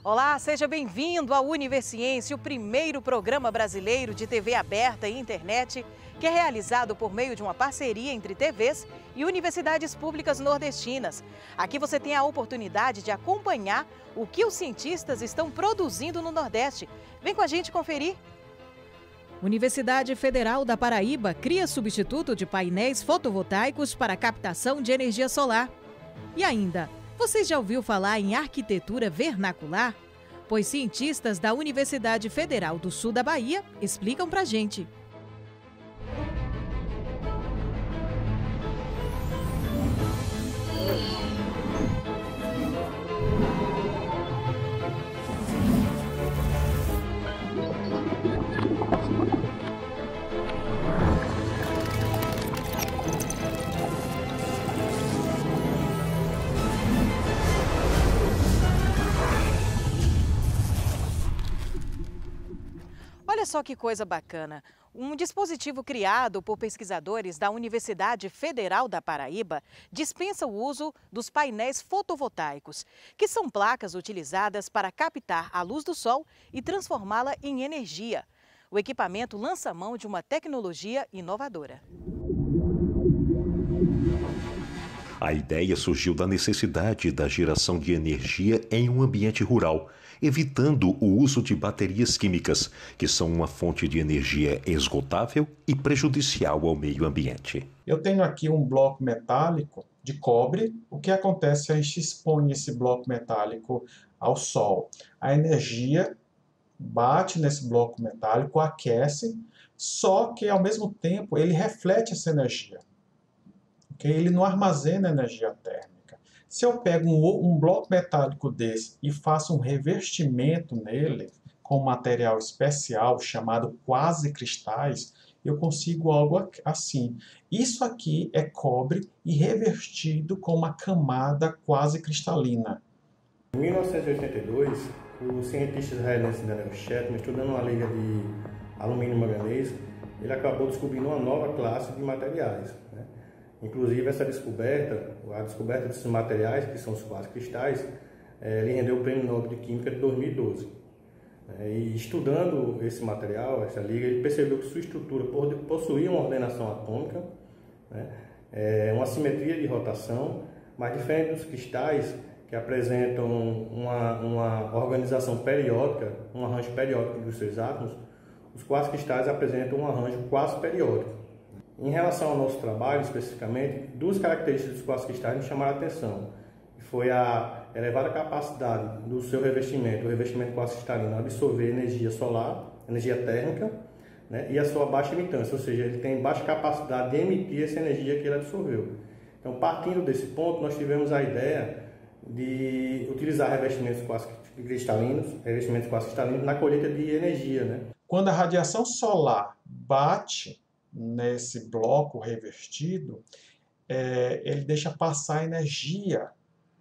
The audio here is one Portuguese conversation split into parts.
Olá, seja bem-vindo ao Universiência, o primeiro programa brasileiro de TV aberta e internet, que é realizado por meio de uma parceria entre TVs e universidades públicas nordestinas. Aqui você tem a oportunidade de acompanhar o que os cientistas estão produzindo no Nordeste. Vem com a gente conferir. Universidade Federal da Paraíba cria substituto de painéis fotovoltaicos para captação de energia solar. E ainda, você já ouviu falar em arquitetura vernacular? Pois cientistas da Universidade Federal do Sul da Bahia explicam pra gente. Olha só que coisa bacana. Um dispositivo criado por pesquisadores da Universidade Federal da Paraíba dispensa o uso dos painéis fotovoltaicos, que são placas utilizadas para captar a luz do sol e transformá-la em energia. O equipamento lança mão de uma tecnologia inovadora. A ideia surgiu da necessidade da geração de energia em um ambiente rural, evitando o uso de baterias químicas, que são uma fonte de energia esgotável e prejudicial ao meio ambiente. Eu tenho aqui um bloco metálico de cobre. O que acontece? A gente expõe esse bloco metálico ao sol. A energia bate nesse bloco metálico, aquece, só que ao mesmo tempo ele reflete essa energia. Okay? Ele não armazena energia térmica. Se eu pego um bloco metálico desse e faço um revestimento nele com um material especial chamado quasi-cristais, eu consigo algo assim. Isso aqui é cobre e revestido com uma camada quase cristalina. Em 1982, os cientistas israelenses Daniel Shetman, estudando uma liga de alumínio manganês, ele acabou descobrindo uma nova classe de materiais, né? Inclusive, essa descoberta, a descoberta desses materiais, que são os quasi-cristais, ele rendeu o Prêmio Nobel de Química de 2012. E estudando esse material, essa liga, ele percebeu que sua estrutura possuía uma ordenação atômica, né, uma simetria de rotação, mas diferente dos cristais, que apresentam uma organização periódica, um arranjo periódico dos seus átomos, os quasi-cristais apresentam um arranjo quase periódico. Em relação ao nosso trabalho, especificamente, duas características dos quasi-cristais me chamaram a atenção. Foi a elevada capacidade do seu revestimento, o revestimento quasi-cristalino, absorver energia solar, energia térmica, né, e a sua baixa emitância, ou seja, ele tem baixa capacidade de emitir essa energia que ele absorveu. Então, partindo desse ponto, nós tivemos a ideia de utilizar revestimentos quasi-cristalinos na colheita de energia, né? Quando a radiação solar bate nesse bloco revestido, ele deixa passar energia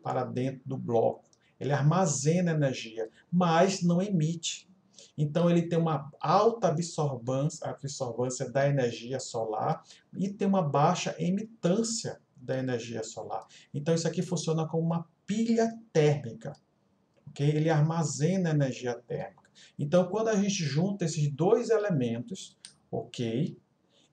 para dentro do bloco. Ele armazena energia, mas não emite. Então ele tem uma alta absorvância da energia solar e tem uma baixa emitância da energia solar. Então isso aqui funciona como uma pilha térmica. Okay? Ele armazena energia térmica. Então quando a gente junta esses dois elementos, ok,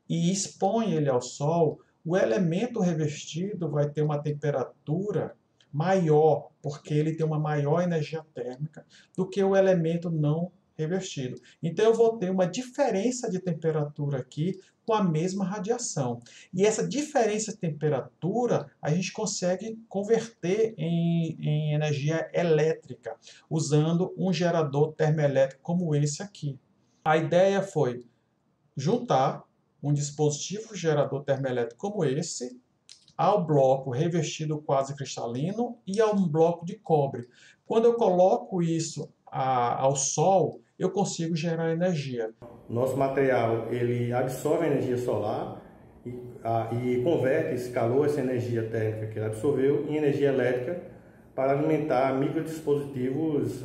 e expõe ele ao sol, o elemento revestido vai ter uma temperatura maior, porque ele tem uma maior energia térmica do que o elemento não revestido. Então eu vou ter uma diferença de temperatura aqui com a mesma radiação. E essa diferença de temperatura a gente consegue converter em energia elétrica, usando um gerador termoelétrico como esse aqui. A ideia foi juntar um dispositivo gerador termoelétrico como esse ao bloco revestido quase cristalino e a um bloco de cobre. Quando eu coloco isso ao sol, eu consigo gerar energia. Nosso material ele absorve a energia solar e converte esse calor, essa energia térmica que ele absorveu, em energia elétrica para alimentar microdispositivos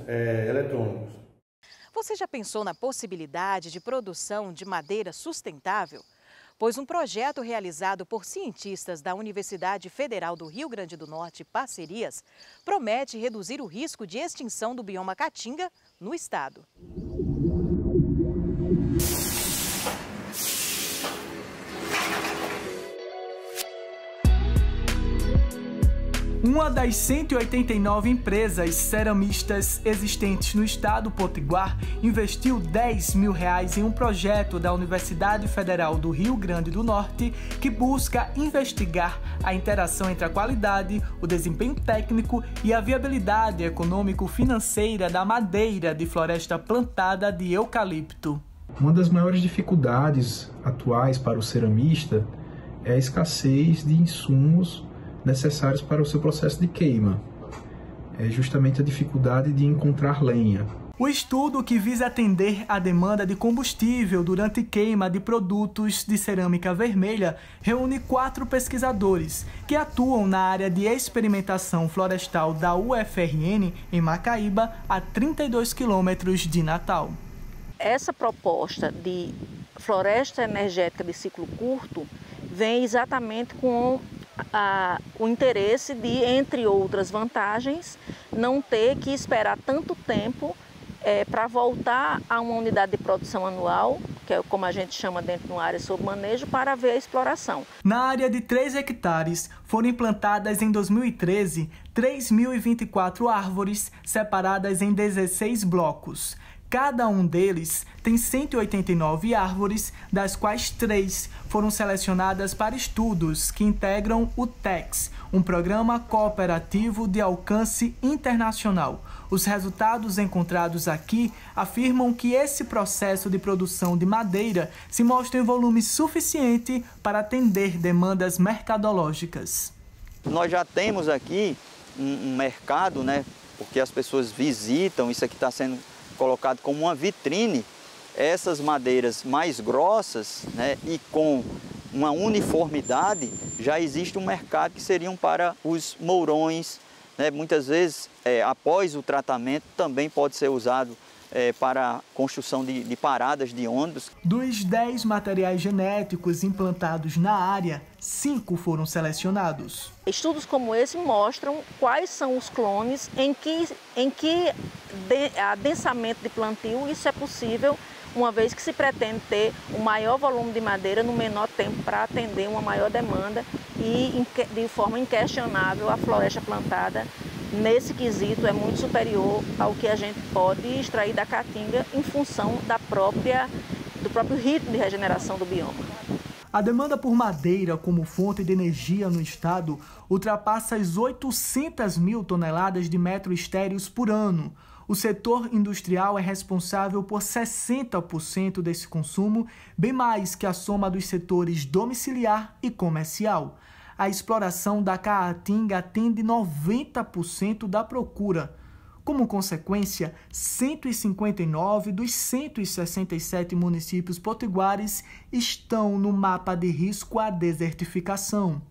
eletrônicos. Você já pensou na possibilidade de produção de madeira sustentável? pois um projeto realizado por cientistas da Universidade Federal do Rio Grande do Norte, Parcerias, promete reduzir o risco de extinção do bioma caatinga no estado. Uma das 189 empresas ceramistas existentes no estado potiguar investiu R$10 mil em um projeto da Universidade Federal do Rio Grande do Norte que busca investigar a interação entre a qualidade, o desempenho técnico e a viabilidade econômico-financeira da madeira de floresta plantada de eucalipto. Uma das maiores dificuldades atuais para o ceramista é a escassez de insumos necessários para o seu processo de queima. É justamente a dificuldade de encontrar lenha. O estudo, que visa atender à demanda de combustível durante queima de produtos de cerâmica vermelha, reúne 4 pesquisadores que atuam na área de experimentação florestal da UFRN, em Macaíba, a 32 quilômetros de Natal. Essa proposta de floresta energética de ciclo curto vem exatamente com o interesse de, entre outras vantagens, não ter que esperar tanto tempo para voltar a uma unidade de produção anual, que é como a gente chama dentro de uma área sob manejo, para ver a exploração. Na área de 3 hectares, foram implantadas em 2013 3.024 árvores separadas em 16 blocos. Cada um deles tem 189 árvores, das quais 3 foram selecionadas para estudos que integram o TEX, um programa cooperativo de alcance internacional. Os resultados encontrados aqui afirmam que esse processo de produção de madeira se mostra em volume suficiente para atender demandas mercadológicas. Nós já temos aqui um mercado, né? Porque as pessoas visitam, isso aqui está sendo colocado como uma vitrine, essas madeiras mais grossas, né, e com uma uniformidade, já existe um mercado que seriam para os mourões, né, muitas vezes, após o tratamento, também pode ser usado para a construção de paradas de ônibus. Dos 10 materiais genéticos implantados na área, 5 foram selecionados. Estudos como esse mostram quais são os clones em que adensamento de plantio isso é possível, uma vez que se pretende ter um maior volume de madeira no menor tempo para atender uma maior demanda e, de forma inquestionável, a floresta plantada nesse quesito é muito superior ao que a gente pode extrair da caatinga em função do próprio ritmo de regeneração do bioma. A demanda por madeira como fonte de energia no estado ultrapassa as 800 mil toneladas de metros estéreos por ano. O setor industrial é responsável por 60% desse consumo, bem mais que a soma dos setores domiciliar e comercial. A exploração da caatinga atende 90% da procura. Como consequência, 159 dos 167 municípios potiguares estão no mapa de risco à desertificação.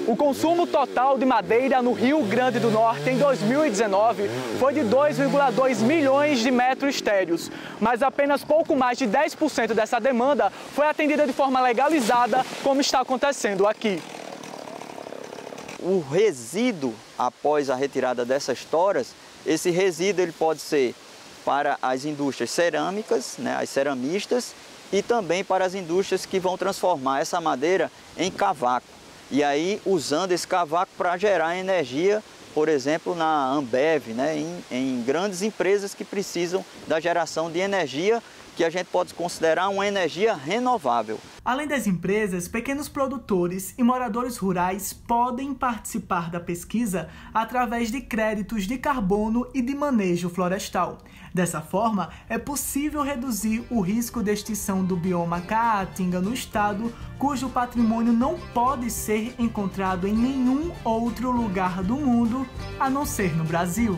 O consumo total de madeira no Rio Grande do Norte em 2019 foi de 2,2 milhões de metros estéreos, mas apenas pouco mais de 10% dessa demanda foi atendida de forma legalizada, como está acontecendo aqui. O resíduo, após a retirada dessas toras, esse resíduo ele pode ser para as indústrias cerâmicas, né, as ceramistas, e também para as indústrias que vão transformar essa madeira em cavaco. E aí, usando esse cavaco para gerar energia, por exemplo, na Ambev, né, em grandes empresas que precisam da geração de energia, que a gente pode considerar uma energia renovável. Além das empresas, pequenos produtores e moradores rurais podem participar da pesquisa através de créditos de carbono e de manejo florestal. Dessa forma, é possível reduzir o risco de extinção do bioma caatinga no estado, cujo patrimônio não pode ser encontrado em nenhum outro lugar do mundo, a não ser no Brasil.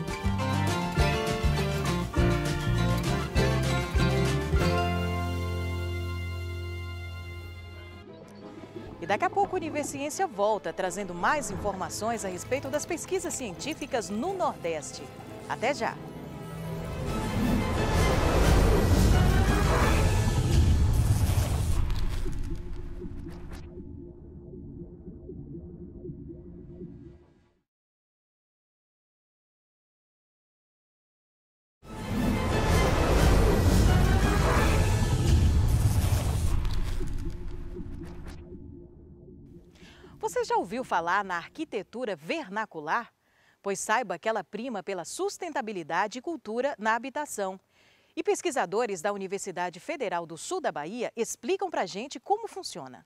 E daqui a pouco o Univerciência volta, trazendo mais informações a respeito das pesquisas científicas no Nordeste. Até já! Você já ouviu falar na arquitetura vernacular? Pois saiba que ela prima pela sustentabilidade e cultura na habitação. E pesquisadores da Universidade Federal do Sul da Bahia explicam pra gente como funciona.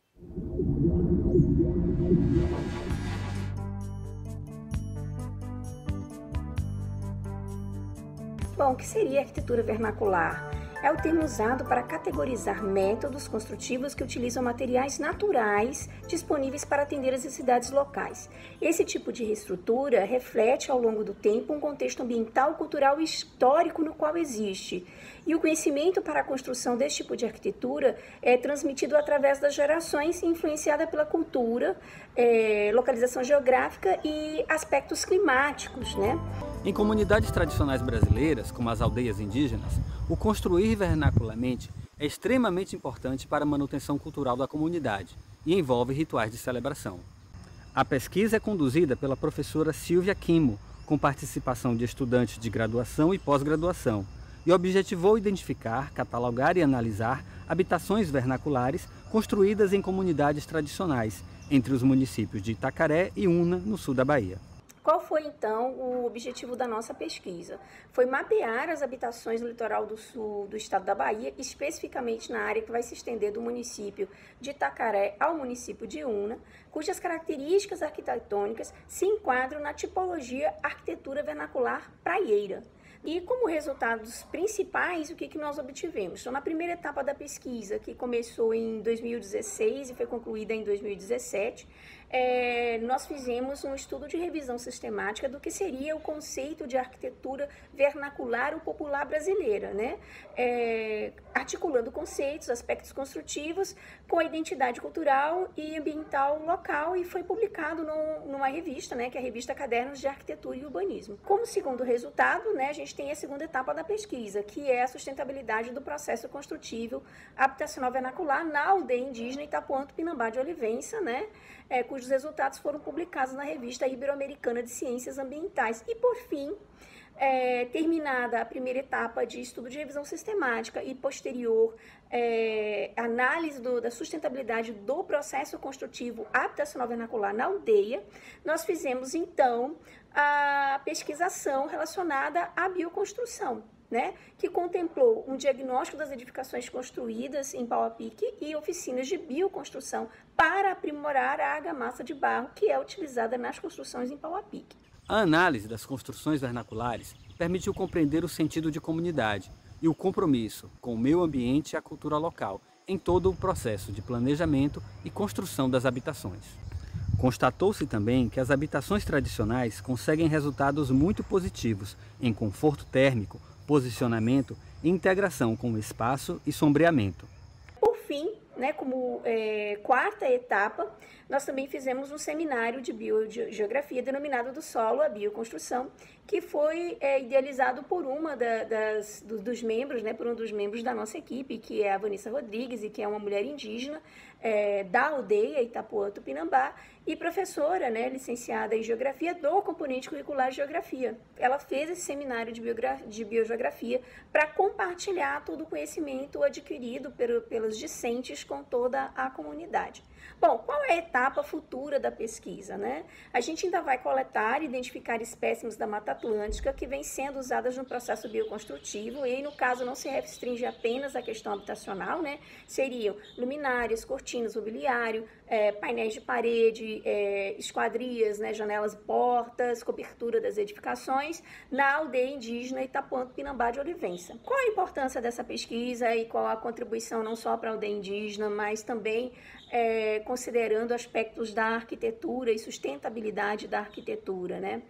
Bom, o que seria arquitetura vernacular? É o termo usado para categorizar métodos construtivos que utilizam materiais naturais disponíveis para atender as necessidades locais. Esse tipo de reestrutura reflete ao longo do tempo um contexto ambiental, cultural e histórico no qual existe. E o conhecimento para a construção desse tipo de arquitetura é transmitido através das gerações, influenciada pela cultura, localização geográfica e aspectos climáticos, né? Em comunidades tradicionais brasileiras, como as aldeias indígenas, o construir vernacularmente é extremamente importante para a manutenção cultural da comunidade e envolve rituais de celebração. A pesquisa é conduzida pela professora Silvia Quimo, com participação de estudantes de graduação e pós-graduação, e objetivou identificar, catalogar e analisar habitações vernaculares construídas em comunidades tradicionais, entre os municípios de Itacaré e Una, no sul da Bahia. Qual foi, então, o objetivo da nossa pesquisa? Foi mapear as habitações no litoral do sul do estado da Bahia, especificamente na área que vai se estender do município de Itacaré ao município de Una, cujas características arquitetônicas se enquadram na tipologia arquitetura vernacular praieira. E como resultados principais, o que nós obtivemos? Então, na primeira etapa da pesquisa, que começou em 2016 e foi concluída em 2017, nós fizemos um estudo de revisão sistemática do que seria o conceito de arquitetura vernacular ou popular brasileira, né? Articulando conceitos, aspectos construtivos com a identidade cultural e ambiental local, e foi publicado numa revista, né, que é a revista Cadernos de Arquitetura e Urbanismo. Como segundo resultado, né, a gente tem a segunda etapa da pesquisa, que é a sustentabilidade do processo construtivo habitacional vernacular na aldeia indígena Itapuã Tupinambá de Olivença, né, cujos resultados foram publicados na revista Ibero-Americana de Ciências Ambientais. E, por fim, terminada a primeira etapa de estudo de revisão sistemática e posterior análise da sustentabilidade do processo construtivo habitacional vernacular na aldeia, nós fizemos, então, a pesquisação relacionada à bioconstrução, né, que contemplou um diagnóstico das edificações construídas em pau a pique e oficinas de bioconstrução para aprimorar a argamassa de barro que é utilizada nas construções em pau a pique. A análise das construções vernaculares permitiu compreender o sentido de comunidade e o compromisso com o meio ambiente e a cultura local em todo o processo de planejamento e construção das habitações. Constatou-se também que as habitações tradicionais conseguem resultados muito positivos em conforto térmico, posicionamento e integração com o espaço e sombreamento. Por fim, né, como quarta etapa, nós também fizemos um seminário de biogeografia denominado do solo, a bioconstrução, que foi idealizado por dos membros, né, por um dos membros da nossa equipe, que é a Vanessa Rodrigues, e que é uma mulher indígena da aldeia Itapuã Tupinambá, e professora, né, licenciada em Geografia do componente curricular de Geografia. Ela fez esse seminário de biogeografia para compartilhar todo o conhecimento adquirido pelos discentes com toda a comunidade. Bom, qual é a etapa futura da pesquisa, né? A gente ainda vai coletar e identificar espécimes da Mata Atlântica que vêm sendo usadas no processo bioconstrutivo, e aí, no caso, não se restringe apenas à questão habitacional, né? Seriam luminárias, cortinas, mobiliário, painéis de parede, esquadrias, né, janelas e portas, cobertura das edificações na aldeia indígena Itapuã Tupinambá de Olivença. Qual a importância dessa pesquisa e qual a contribuição não só para a aldeia indígena, mas também considerando aspectos da arquitetura e sustentabilidade da arquitetura, né?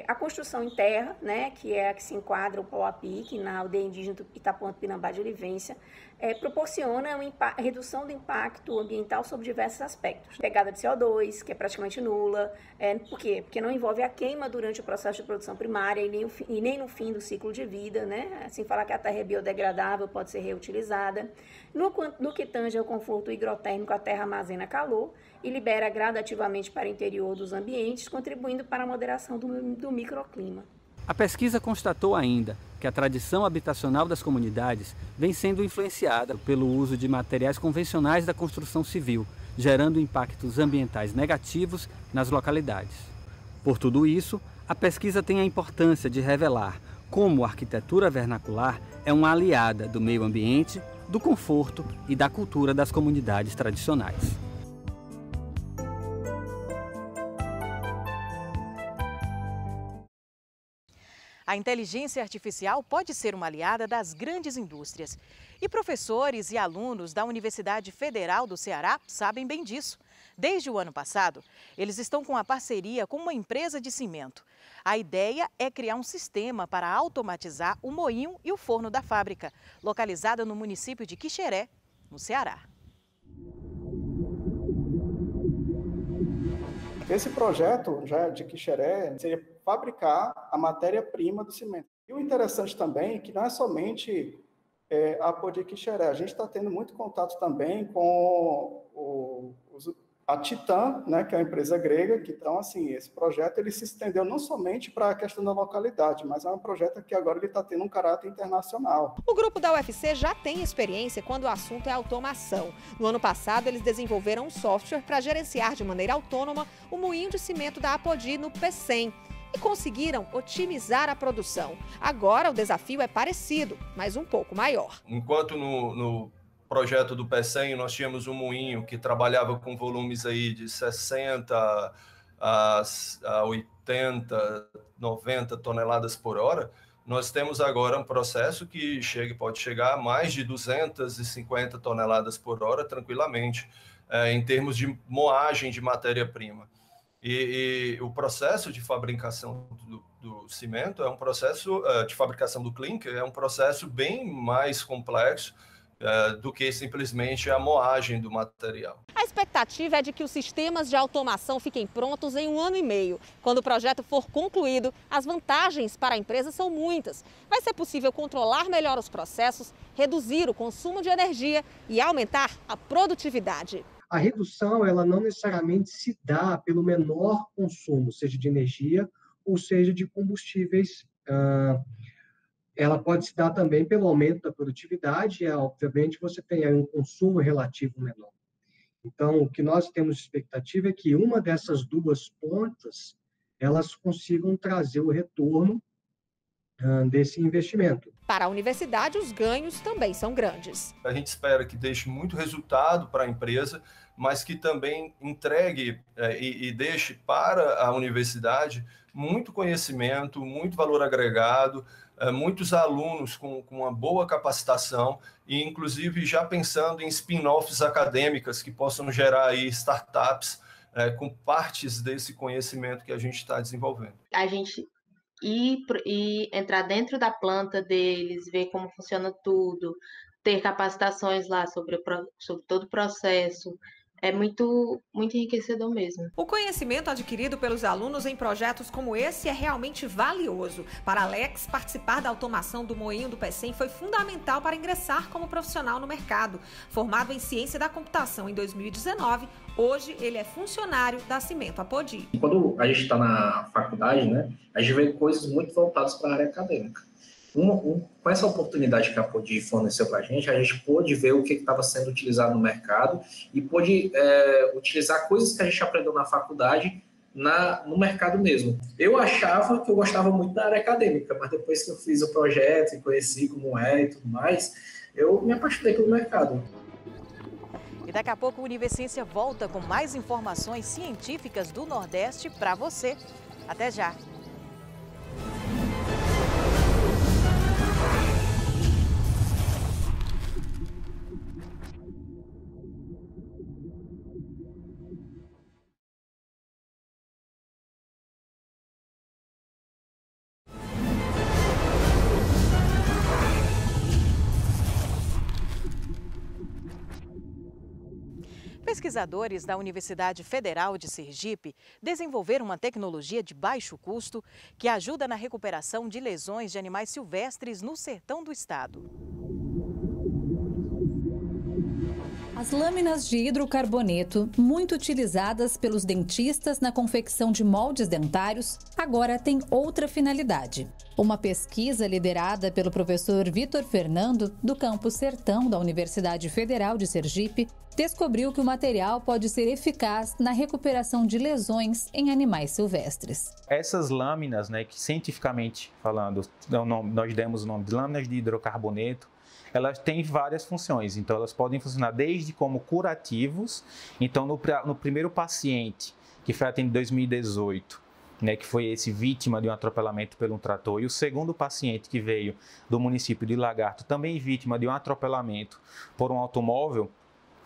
A construção em terra, né, que é a que se enquadra o pau a pique na aldeia indígena Itapuã Tupinambá de Olivença, proporciona a redução do impacto ambiental sobre diversos aspectos. Pegada de CO2, que é praticamente nula. Por quê? Porque não envolve a queima durante o processo de produção primária e nem no fim do ciclo de vida, né? Assim, falar que a terra é biodegradável, pode ser reutilizada. No que tange ao conforto higrotérmico, a terra armazena calor e libera gradativamente para o interior dos ambientes, contribuindo para a moderação do microclima. A pesquisa constatou ainda que a tradição habitacional das comunidades vem sendo influenciada pelo uso de materiais convencionais da construção civil, gerando impactos ambientais negativos nas localidades. Por tudo isso, a pesquisa tem a importância de revelar como a arquitetura vernacular é uma aliada do meio ambiente, do conforto e da cultura das comunidades tradicionais. A inteligência artificial pode ser uma aliada das grandes indústrias. E professores e alunos da Universidade Federal do Ceará sabem bem disso. Desde o ano passado, eles estão com a parceria com uma empresa de cimento. A ideia é criar um sistema para automatizar o moinho e o forno da fábrica, localizada no município de Quixeré, no Ceará. Esse projeto já de Quixeré seria fabricar a matéria-prima do cimento. E o interessante também é que não é somente a Apodi Quixeré, a gente está tendo muito contato também com a Titan, né, que é uma empresa grega, que então, assim, esse projeto ele se estendeu não somente para a questão da localidade, mas é um projeto que agora ele está tendo um caráter internacional. O grupo da UFC já tem experiência quando o assunto é automação. No ano passado, eles desenvolveram um software para gerenciar de maneira autônoma o moinho de cimento da Apodi no Pecém e conseguiram otimizar a produção. Agora o desafio é parecido, mas um pouco maior. Enquanto no projeto do Pecém, nós tínhamos um moinho que trabalhava com volumes aí de 60 a 80, 90 toneladas por hora. Nós temos agora um processo que pode chegar a mais de 250 toneladas por hora tranquilamente, em termos de moagem de matéria-prima. E o processo de fabricação do cimento é um processo de fabricação do clinker, é um processo bem mais complexo do que simplesmente a moagem do material. A expectativa é de que os sistemas de automação fiquem prontos em 1 ano e meio. Quando o projeto for concluído, as vantagens para a empresa são muitas. Vai ser possível controlar melhor os processos, reduzir o consumo de energia e aumentar a produtividade. A redução, ela não necessariamente se dá pelo menor consumo, seja de energia ou seja de combustíveis. Ela pode se dar também pelo aumento da produtividade e, obviamente, você tem aí um consumo relativo menor. Então, o que nós temos de expectativa é que uma dessas duas pontas, elas consigam trazer o retorno desse investimento. Para a universidade, os ganhos também são grandes. A gente espera que deixe muito resultado para a empresa, mas que também entregue e deixe para a universidade muito conhecimento, muito valor agregado, muitos alunos com uma boa capacitação e, inclusive, já pensando em spin-offs acadêmicas que possam gerar aí startups com partes desse conhecimento que a gente está desenvolvendo. A gente ir entrar dentro da planta deles, ver como funciona tudo, ter capacitações lá sobre todo o processo, é muito enriquecedor mesmo. O conhecimento adquirido pelos alunos em projetos como esse é realmente valioso. Para Alex, participar da automação do moinho do Pecém foi fundamental para ingressar como profissional no mercado. Formado em ciência da computação em 2019, hoje ele é funcionário da Cimento Apodi. Quando a gente está na faculdade, né, a gente vê coisas muito voltadas para a área acadêmica. Com essa oportunidade que a Apodi forneceu para a gente pôde ver o que estava sendo utilizado no mercado e pôde utilizar coisas que a gente aprendeu na faculdade no mercado mesmo. Eu achava que eu gostava muito da área acadêmica, mas depois que eu fiz o projeto e conheci como é e tudo mais, eu me apaixonei pelo mercado. E daqui a pouco o Univerciência volta com mais informações científicas do Nordeste para você. Até já! Pesquisadores da Universidade Federal de Sergipe desenvolveram uma tecnologia de baixo custo que ajuda na recuperação de lesões de animais silvestres no sertão do estado. As lâminas de hidrocarboneto, muito utilizadas pelos dentistas na confecção de moldes dentários, agora têm outra finalidade. Uma pesquisa liderada pelo professor Vitor Fernando, do campus Sertão da Universidade Federal de Sergipe, descobriu que o material pode ser eficaz na recuperação de lesões em animais silvestres. Essas lâminas, que cientificamente falando, nós demos o nome de lâminas de hidrocarboneto, elas têm várias funções, então elas podem funcionar desde como curativos. Então no primeiro paciente, que foi atendido em 2018, que foi esse vítima de um atropelamento por um trator, e o segundo paciente que veio do município de Lagarto, também vítima de um atropelamento por um automóvel,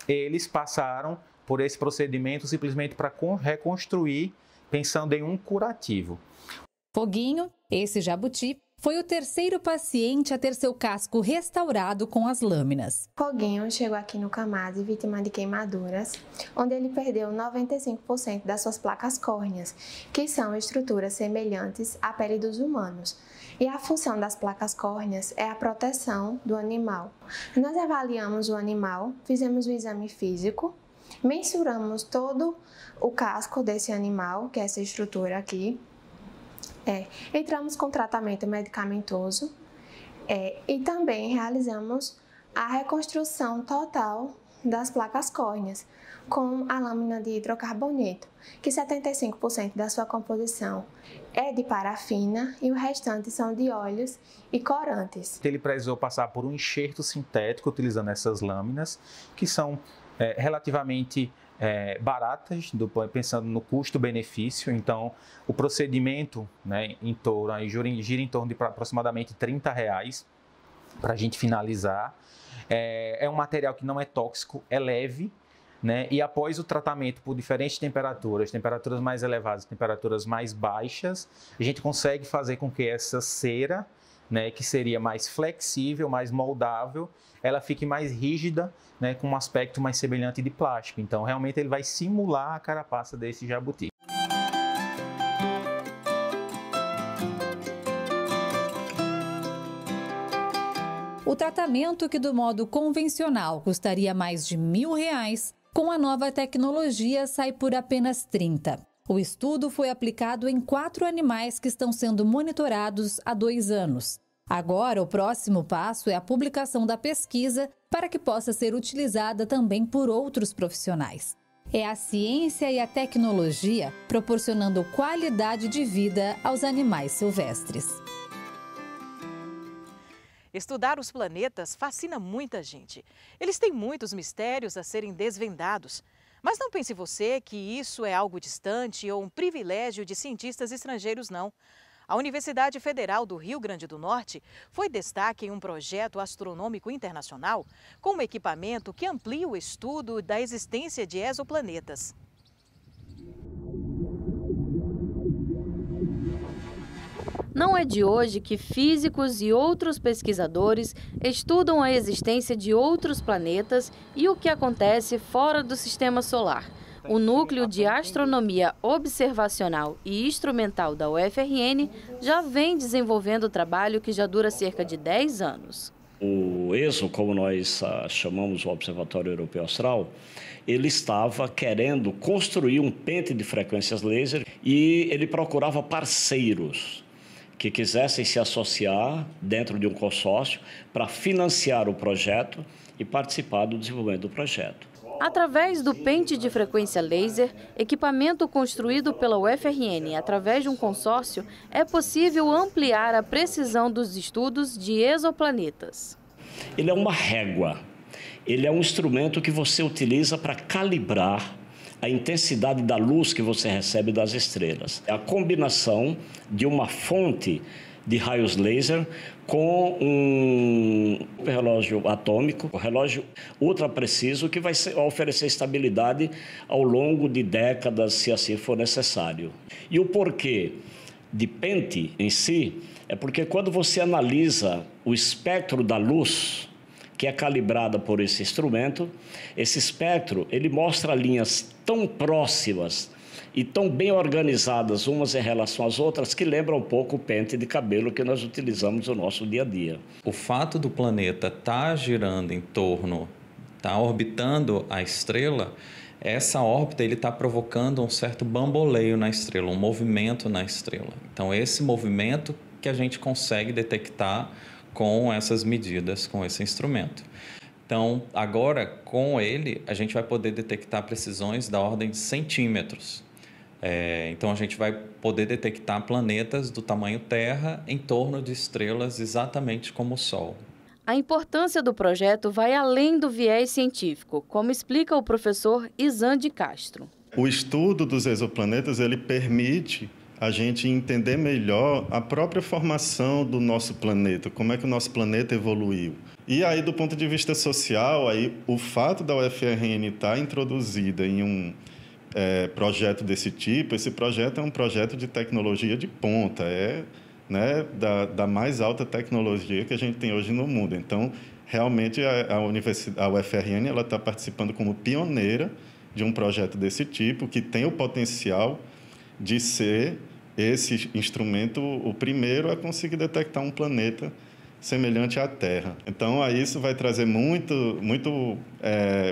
eles passaram por esse procedimento simplesmente para reconstruir, pensando em um curativo. Foguinho, esse jabuti, foi o terceiro paciente a ter seu casco restaurado com as lâminas. Foguinho chegou aqui no CAMASE vítima de queimaduras, onde ele perdeu 95% das suas placas córneas, que são estruturas semelhantes à pele dos humanos. E a função das placas córneas é a proteção do animal. Nós avaliamos o animal, fizemos o exame físico, mensuramos todo o casco desse animal, que é essa estrutura aqui, entramos com tratamento medicamentoso e também realizamos a reconstrução total das placas córneas com a lâmina de hidrocarboneto, que 75% da sua composição é de parafina e o restante são de óleos e corantes. Ele precisou passar por um enxerto sintético utilizando essas lâminas, que são relativamente baratas, pensando no custo-benefício. Então, o procedimento gira em torno de aproximadamente R$30 para a gente finalizar. É um material que não é tóxico, é leve, e após o tratamento por diferentes temperaturas mais elevadas, temperaturas mais baixas, a gente consegue fazer com que essa cera, que seria mais flexível, mais moldável, ela fique mais rígida, com um aspecto mais semelhante de plástico. Então, realmente, ele vai simular a carapaça desse jabuti. O tratamento, que do modo convencional custaria mais de R$1.000, com a nova tecnologia sai por apenas 30. O estudo foi aplicado em 4 animais que estão sendo monitorados há 2 anos. Agora, o próximo passo é a publicação da pesquisa para que possa ser utilizada também por outros profissionais. É a ciência e a tecnologia proporcionando qualidade de vida aos animais silvestres. Estudar os planetas fascina muita gente. Eles têm muitos mistérios a serem desvendados. Mas não pense você que isso é algo distante ou um privilégio de cientistas estrangeiros, não. A Universidade Federal do Rio Grande do Norte foi destaque em um projeto astronômico internacional com um equipamento que amplia o estudo da existência de exoplanetas. Não é de hoje que físicos e outros pesquisadores estudam a existência de outros planetas e o que acontece fora do sistema solar. O Núcleo de Astronomia Observacional e Instrumental da UFRN já vem desenvolvendo o trabalho que já dura cerca de 10 anos. O ESO, como nós chamamos o Observatório Europeu Austral, ele estava querendo construir um pente de frequências laser e ele procurava parceiros que quisessem se associar dentro de um consórcio para financiar o projeto e participar do desenvolvimento do projeto. Através do pente de frequência laser, equipamento construído pela UFRN através de um consórcio, é possível ampliar a precisão dos estudos de exoplanetas. Ele é uma régua, ele é um instrumento que você utiliza para calibrar a intensidade da luz que você recebe das estrelas. É a combinação de uma fonte de raios laser com um relógio atômico, um relógio ultra preciso que vai oferecer estabilidade ao longo de décadas, se assim for necessário. E o porquê de pente em si é porque quando você analisa o espectro da luz, que é calibrada por esse instrumento, esse espectro ele mostra linhas tão próximas e tão bem organizadas umas em relação às outras que lembram um pouco o pente de cabelo que nós utilizamos no nosso dia a dia. O fato do planeta estar girando em torno está orbitando a estrela, essa órbita está provocando um certo bamboleio na estrela, um movimento na estrela. Então, esse movimento que a gente consegue detectar com essas medidas, com esse instrumento. Então, agora, com ele, a gente vai poder detectar precisões da ordem de centímetros. Então, a gente vai poder detectar planetas do tamanho Terra em torno de estrelas exatamente como o Sol. A importância do projeto vai além do viés científico, como explica o professor Izan de Castro. O estudo dos exoplanetas ele permite a gente entender melhor a própria formação do nosso planeta, como é que o nosso planeta evoluiu. E aí, do ponto de vista social, aí, o fato da UFRN estar introduzida em um projeto desse tipo, esse projeto é um projeto de tecnologia de ponta, né, da mais alta tecnologia que a gente tem hoje no mundo. Então, realmente, a UFRN está participando como pioneira de um projeto desse tipo, que tem o potencial de ser esse instrumento o primeiro a conseguir detectar um planeta semelhante à Terra. Então, aí isso vai trazer muito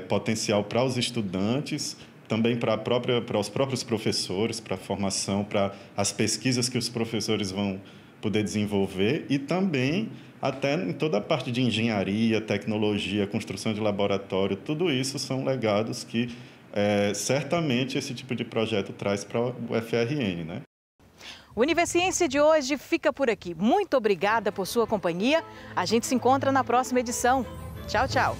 potencial para os estudantes, também para os próprios professores, para a formação, para as pesquisas que os professores vão poder desenvolver e também até em toda a parte de engenharia, tecnologia, construção de laboratório, tudo isso são legados que certamente esse tipo de projeto traz para o UFRN, né? O Universiência de hoje fica por aqui. Muito obrigada por sua companhia. A gente se encontra na próxima edição. Tchau, tchau.